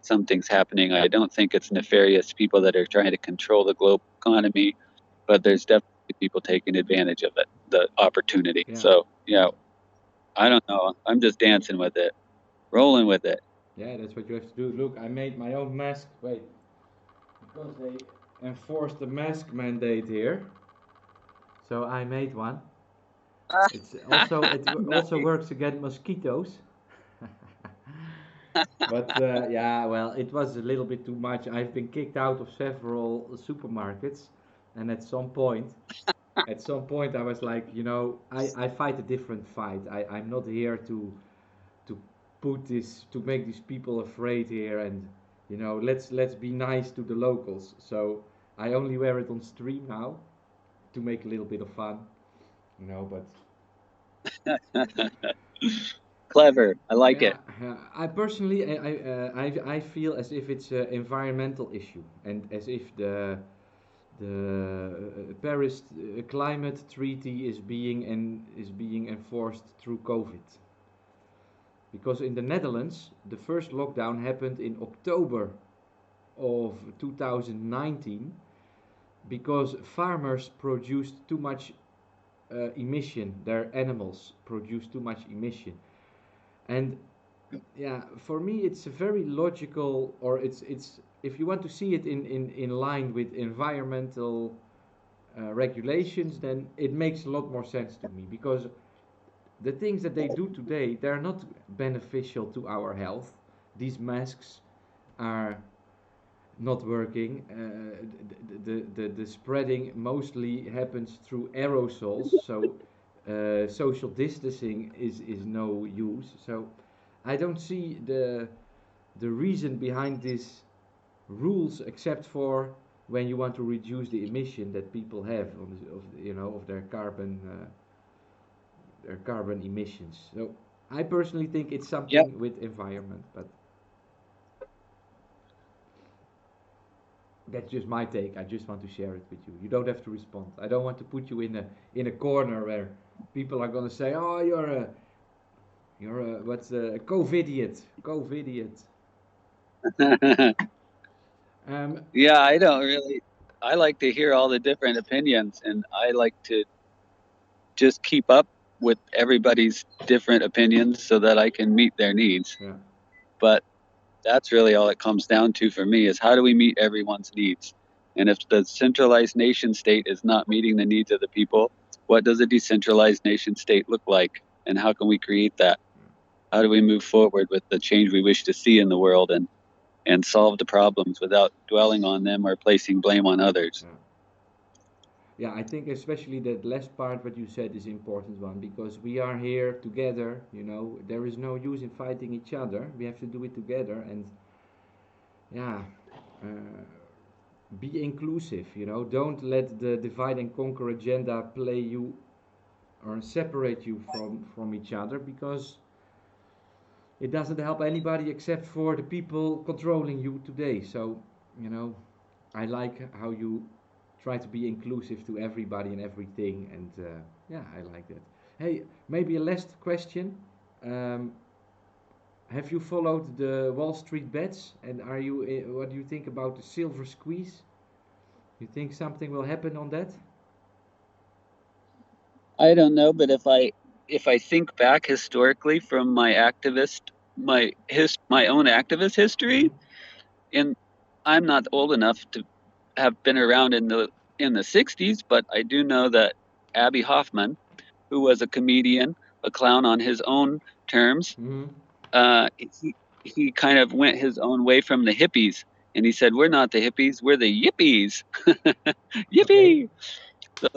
something's happening. I don't think it's nefarious people that are trying to control the global economy, but there's definitely people taking advantage of it, the opportunity. Yeah. So, I don't know. I'm just dancing with it, rolling with it. Yeah, that's what you have to do. Look, I made my own mask. Wait, because they enforced the mask mandate here, so I made one. It also Nice. works against mosquitoes. But yeah, well, it was a little bit too much. I've been kicked out of several supermarkets, and at some point, I was like, I fight a different fight. I'm not here to to make these people afraid here, and let's be nice to the locals. So I only wear it on stream now to make a little bit of fun, but Clever. I like yeah, it. I personally, I feel as if it's an environmental issue, and as if the Paris Climate Treaty is being enforced through COVID. Because in the Netherlands, the first lockdown happened in October of 2019 because farmers produced too much emission. Their animals produced too much emission, and yeah, for me it's a very logical, or it's if you want to see it in line with environmental regulations, then it makes a lot more sense to me, because the things that they do today, they're not beneficial to our health. These masks are not working. The spreading mostly happens through aerosols, so social distancing is no use. So I don't see the reason behind these rules, except for when you want to reduce the emission that people have of their carbon emissions. So I personally think it's Yep. something with environment, but that's just my take. I just want to share it with you. You don't have to respond. I don't want to put you in a corner where people are gonna say, "Oh, you're a what's a COVIDiot, COVIDiot." Um, Yeah, I don't really. I like to hear all the different opinions, and I like to just keep up with everybody's different opinions so that I can meet their needs. yeah, But that's really all it comes down to for me, is how do we meet everyone's needs? And if the centralized nation state is not meeting the needs of the people, what does a decentralized nation state look like? And how can we create that? How do we move forward with the change we wish to see in the world, and solve the problems without dwelling on them or placing blame on others? yeah. Yeah, I think especially that last part what you said is important one, because we are here together. There is no use in fighting each other. We have to do it together, and yeah, uh, be inclusive. Don't let the divide and conquer agenda play you or separate you from each other, because it doesn't help anybody except for the people controlling you today. So, you know, I like how you try to be inclusive to everybody and everything, and yeah, I like that. Hey, maybe a last question. Um, have you followed the Wall Street bets, and what do you think about the silver squeeze? You think something will happen on that? I don't know, but if I think back historically from my own activist history, Mm-hmm. and I'm not old enough to have been around in the 60s, but I do know that Abby Hoffman, who was a comedian, a clown on his own terms, Mm-hmm. he kind of went his own way from the hippies, and he said, "We're not the hippies, we're the yippies." Okay. Yippee! So,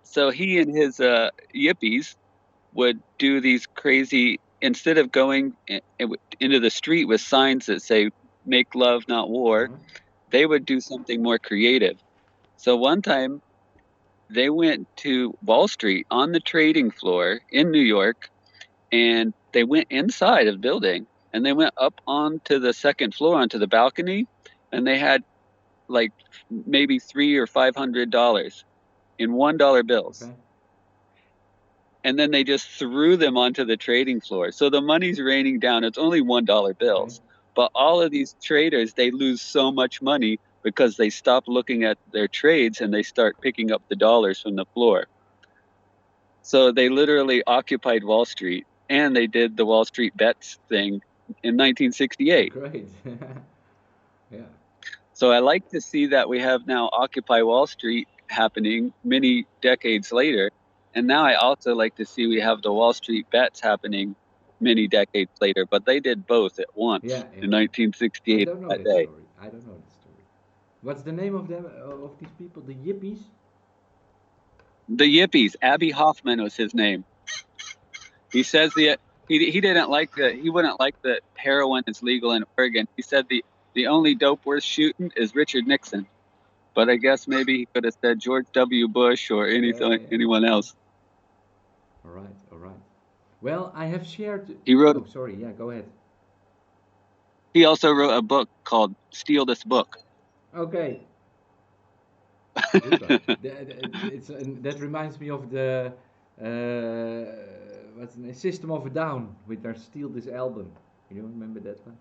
so he and his yippies would do these crazy, instead of going into the street with signs that say "Make love, not war," Uh-huh. they would do something more creative. So one time they went to Wall Street on the trading floor in New York, and they went inside of the building, and they went up onto the second floor onto the balcony, and they had like maybe $300 or $500 in $1 bills, Okay. and then they just threw them onto the trading floor. So the money's raining down. It's only $1 Okay. bills, but all of these traders, they lose so much money because they stop looking at their trades and they start picking up the dollars from the floor. So they literally occupied Wall Street, and they did the Wall Street bets thing in 1968. Great. Yeah. So I like to see that we have now Occupy Wall Street happening many decades later. And now I also like to see we have the Wall Street bets happening many decades later, but they did both at once Yeah. Yeah. in I 1968 don't know that that day. story. I don't know that story. What's the name of them of these people? The Yippies? The Yippies, Abby Hoffman was his name. He says he didn't like he wouldn't like that heroin is legal in Oregon. He said the only dope worth shooting is Richard Nixon. But I guess maybe he could have said George W. Bush or Yeah. anything Yeah. anyone Okay. else. All right. All right. Well, I have shared. He wrote Oh, sorry. Yeah. Go ahead. he also wrote a book called Steal This Book. Okay. Good one. That reminds me of the what's the name? System of a Down with their Steal This Album. You remember that one?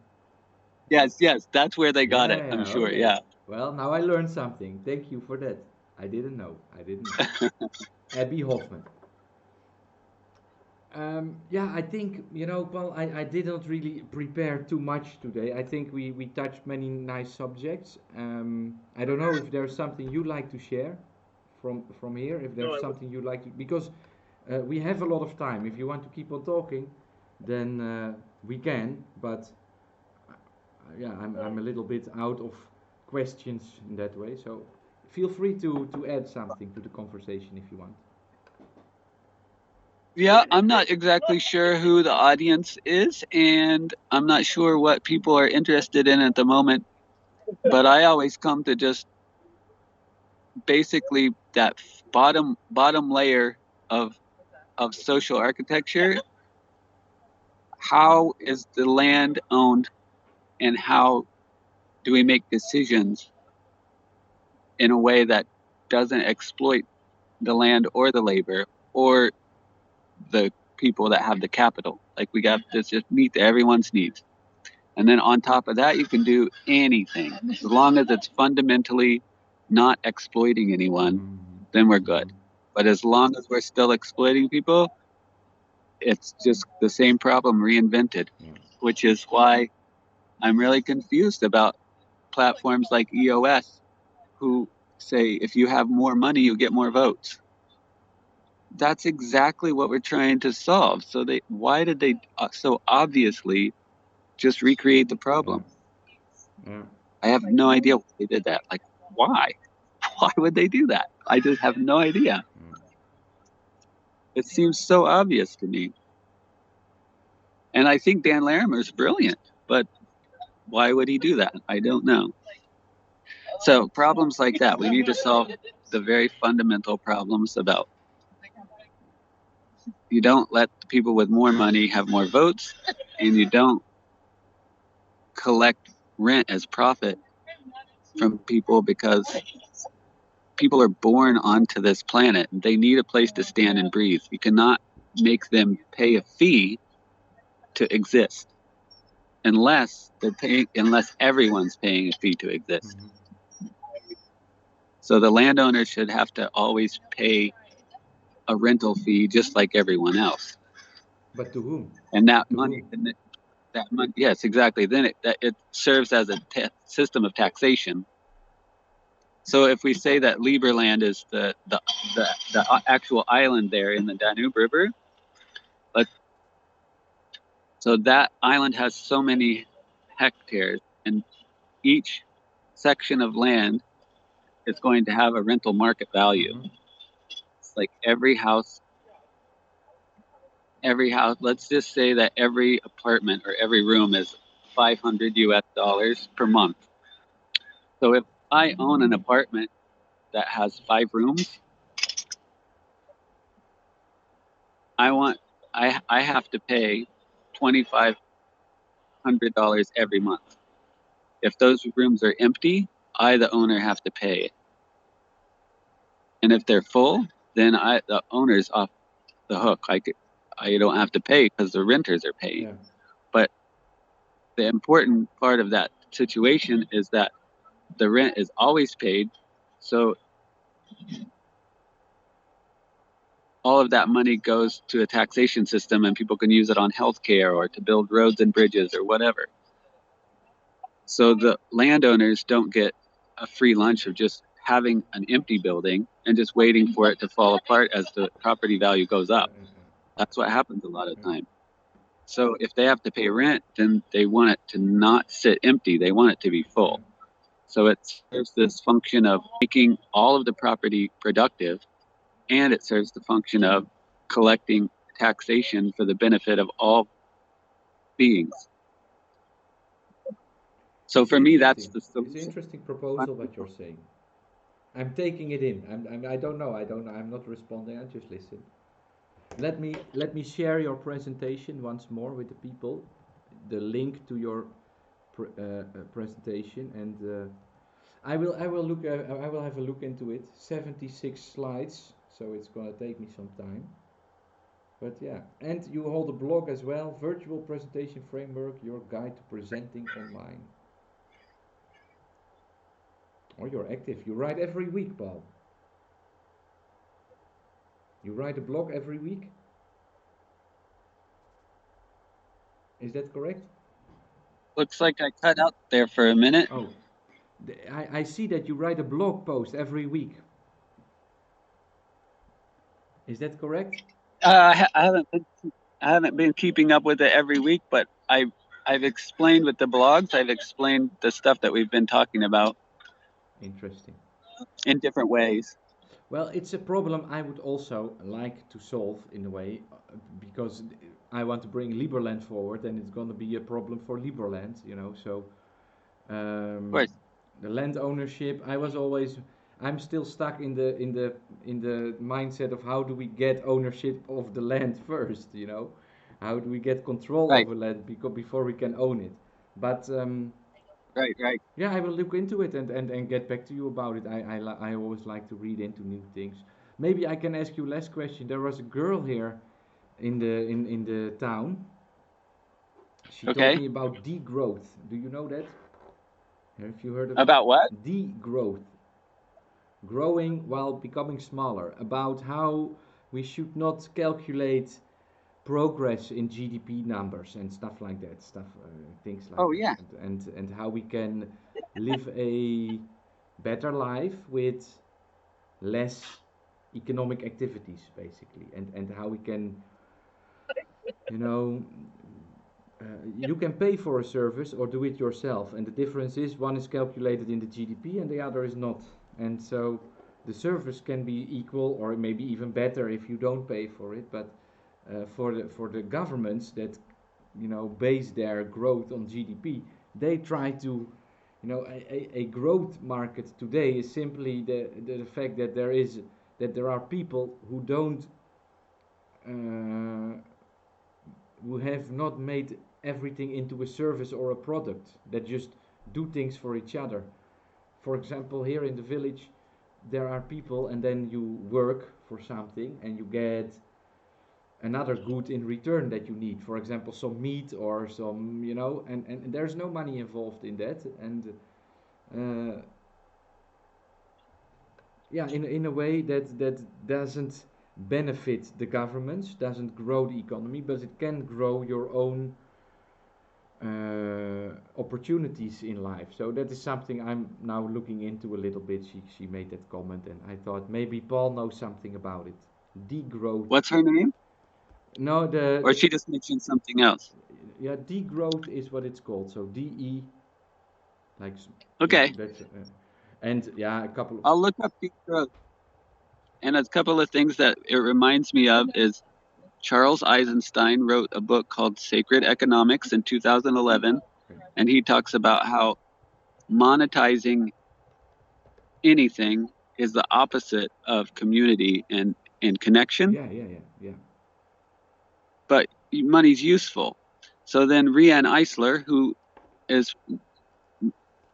Yes, that's where they got Yeah, it, I'm yeah, sure. okay. Yeah. Well, now I learned something. Thank you for that. I didn't know. I didn't know. Abby Hoffman. Yeah, I think, Paul, I didn't really prepare too much today. I think we touched many nice subjects. I don't know if there's something you'd like to share from here, if there's something you'd like to, because we have a lot of time. If you want to keep on talking, then we can, but yeah, I'm a little bit out of questions in that way. So feel free to add something to the conversation if you want. Yeah, I'm not exactly sure who the audience is, and I'm not sure what people are interested in at the moment, but I always come to just basically that bottom layer of social architecture. How is the land owned, and how do we make decisions in a way that doesn't exploit the land or the labor or the people that have the capital? Like, we got to just meet everyone's needs. And then on top of that, you can do anything. As long as it's fundamentally not exploiting anyone, then we're Mm-hmm. good. Mm-hmm. But as long as we're still exploiting people, it's just the same problem reinvented, Yeah. which is why I'm really confused about platforms like EOS, who say if you have more money, you get more votes. That's exactly what we're trying to solve. So why did they so obviously just recreate the Yeah. problem? Yeah. I have no idea why they did that. Like, why? Why would they do that? I just have no idea. Mm. It seems so obvious to me. And I think Dan Larimer's brilliant, but why would he do that? I don't know. So problems like that, we need to solve the very fundamental problems about you don't let the people with more money have more votes, and you don't collect rent as profit from people, because people are born onto this planet and they need a place to stand and breathe. You cannot make them pay a fee to exist unless everyone's paying a fee to exist. Mm-hmm. So the landowner should have to always pay a rental fee just like everyone else. But to whom? And that To money, whom? yes, exactly. Then it serves as a system of taxation. So if we say that Lieberland is the actual island there in the Danube River, so that island has so many hectares, and each section of land is going to have a rental market value. Mm-hmm. It's like every house, let's just say that every apartment or every room is 500 US dollars per month. So if I own an apartment that has 5 rooms, I have to pay $2,500 every month. If those rooms are empty, I, the owner, have to pay it. And if they're full, then the owner's off the hook. I don't have to pay because the renters are paying. Yeah. But the important part of that situation is that the rent is always paid. So all of that money goes to a taxation system and people can use it on healthcare or to build roads and bridges or whatever. So the landowners don't get a free lunch of just having an empty building and just waiting for it to fall apart as the property value goes up. That's what happens a lot of time. So if they have to pay rent, then they want it to not sit empty. They want it to be full. So it serves this function of making all of the property productive, and it serves the function of collecting taxation for the benefit of all beings. So for me, that's the solution. It's an interesting proposal what you're saying. I'm taking it in. I don't know. I'm not responding. I just listen. Let me share your presentation once more with the people. The link to your presentation, and I will have a look into it. 76 slides, so it's gonna take me some time. But yeah, and you hold a blog as well, Virtual Presentation Framework, your guide to presenting online. Oh, you're active. You write every week, Paul. You write a blog every week? Is that correct? Looks like I cut out there for a minute. Oh, I see that you write a blog post every week. Is that correct? I haven't been keeping up with it every week, but I've explained with the blogs. I've explained the stuff that we've been talking about. Interesting. In different ways. Well, it's a problem I would also like to solve in a way, because I want to bring Liberland forward, and it's going to be a problem for Liberland, So Of course. the land ownership, I'm still stuck in the mindset of how do we get ownership of the land first. How do we get control Right. over land before we can own it? But Right. yeah, I will look into it and get back to you about it. I always like to read into new things. Maybe I can ask you last question. There was a girl here in the town. She told Okay. me about degrowth. Do you know that? Have you heard of About what? degrowth? Growing while becoming smaller. About how we should not calculate progress in GDP numbers and stuff like that. Things like Oh that. yeah. And how we can live a better life with less economic activities, basically, and how we can, you know, you can pay for a service or do it yourself, and the difference is one is calculated in the GDP and the other is not, and so the service can be equal or maybe even better if you don't pay for it, but for the governments that base their growth on GDP, they try to, a growth market today is simply the fact that there are people who don't uh, who have not made everything into a service or a product, that just do things for each other. For example, here in the village, there are people, and then you work for something and you get another good in return that you need. For example, some meat or some, and there's no money involved in that. And uh, yeah, in a way that doesn't benefit the governments, doesn't grow the economy, but it can grow your own opportunities in life. So that is something I'm now looking into a little bit. She made that comment, and I thought maybe Paul knows something about it. Degrowth. What's her name? No, Or she just mentioned something else? yeah, degrowth is what it's called. So DE, like yeah, Okay, that's and yeah, a couple of I'll look up deep growth. And a couple of things that it reminds me of is Charles Eisenstein wrote a book called Sacred Economics in 2011, okay. and he talks about how monetizing anything is the opposite of community and connection, Yeah, yeah, yeah, yeah. but money's useful. So then Rianne Eisler, who is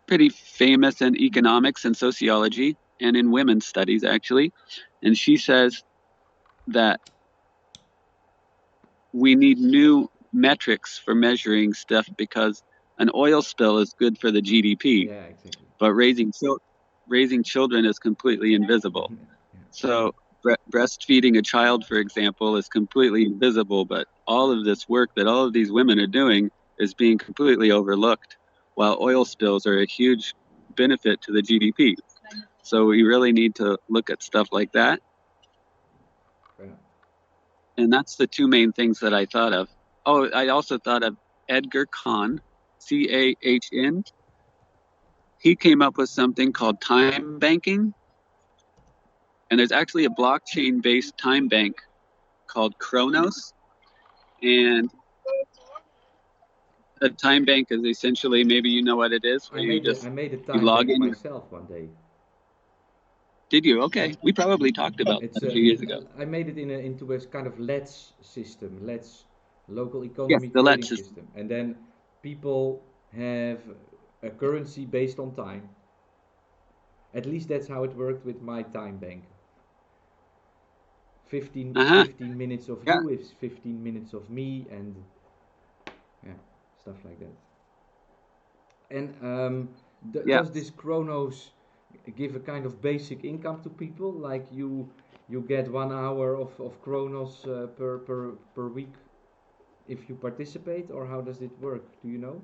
pretty famous in economics and sociology and in women's studies actually, and she says that we need new metrics for measuring stuff because an oil spill is good for the GDP, Yeah, exactly. but raising children is completely invisible. Yeah. So breastfeeding a child, for example, is completely invisible, but all of this work that all of these women are doing is being completely overlooked, while oil spills are a huge benefit to the GDP. So we really need to look at stuff like that. Yeah. And that's the two main things that I thought of. Oh, I also thought of Edgar Kahn, Cahn. He came up with something called time banking. And there's actually a blockchain based time bank called Kronos. And a time bank is essentially, maybe you know what it is, where I made a you time log bank in. myself one day. Did you? Yeah. Okay. We probably talked about It's that a few years ago. I made it into a kind of LEDS system, LEDS local Yes, economy the trading Let system. system, and then people have a currency based on time. At least that's how it worked with my time bank. 15, Uh huh. 15 minutes of Yeah. you is 15 minutes of me, and yeah, stuff like that. And Yeah. does this Chronos give a kind of basic income to people? Like you get 1 hour of Chronos per week if you participate, or how does it work? Do you know?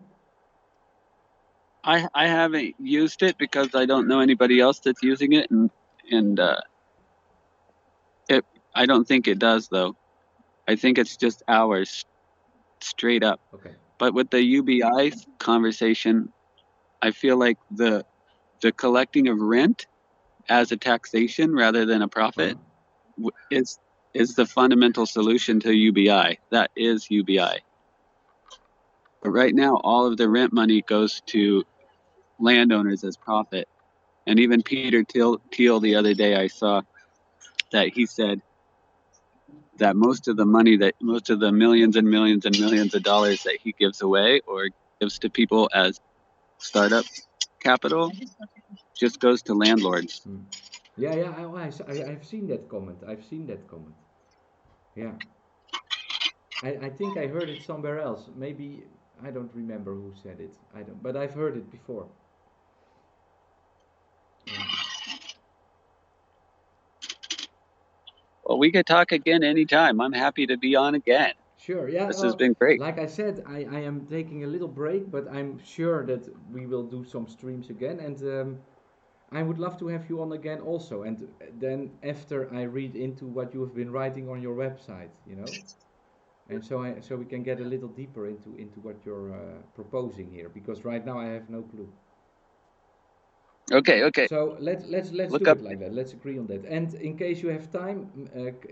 I haven't used it because I don't know anybody else that's using it, and it I don't think it does though. I think it's just hours straight up. Okay. But with the UBI conversation, I feel like the collecting of rent as a taxation rather than a Uh-huh. profit is the fundamental solution to UBI. That is UBI. But right now, all of the rent money goes to landowners as profit. And even Peter Thiel the other day, I saw that he said that most of the millions and millions and millions of dollars that he gives away or gives to people as startup capital just goes to landlords. Hmm. Yeah, yeah. I've seen that comment. I've seen that comment. Yeah. I think I heard it somewhere else. Maybe I don't remember who said it. I don't. But I've heard it before. Yeah. Well, we could talk again anytime. I'm happy to be on again. Sure, yeah. This has been great. Like I said, I am taking a little break, but I'm sure that we will do some streams again, and I would love to have you on again also. And then after I read into what you have been writing on your website, and so we can get a little deeper into what you're proposing here, because right now I have no clue. Okay, okay. So let's Look do up. it like that. Let's agree on that. And in case you have time,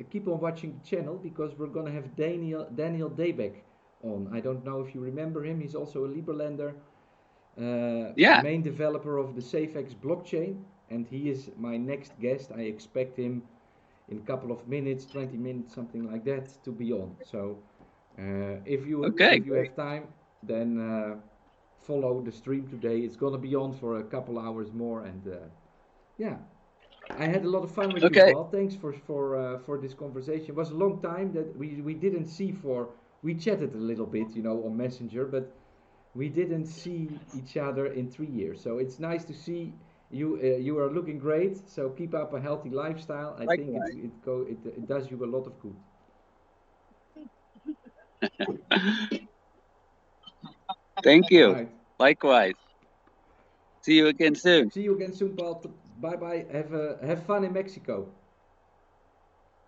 keep on watching the channel because we're gonna have Daniel Daybeck on. I don't know if you remember him. He's also a Liberlander, Yeah. main developer of the SafeX blockchain, and he is my next guest. I expect him in a couple of minutes, 20 minutes, something like that, to be on. So Okay, if you great. have time, then follow the stream today. It's gonna be on for a couple hours more, and yeah, I had a lot of fun with you, Okay. Paul. Thanks for this conversation. It was a long time that we didn't see for. We chatted a little bit, on Messenger, but we didn't see each other in 3 years. So it's nice to see You are looking great, so keep up a healthy lifestyle. I think Likewise. it does you a lot of good. Thank you. Right. Likewise. See you again soon. See you again soon, Paul. Bye bye. Have fun in Mexico.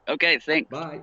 Okay, thanks. Bye.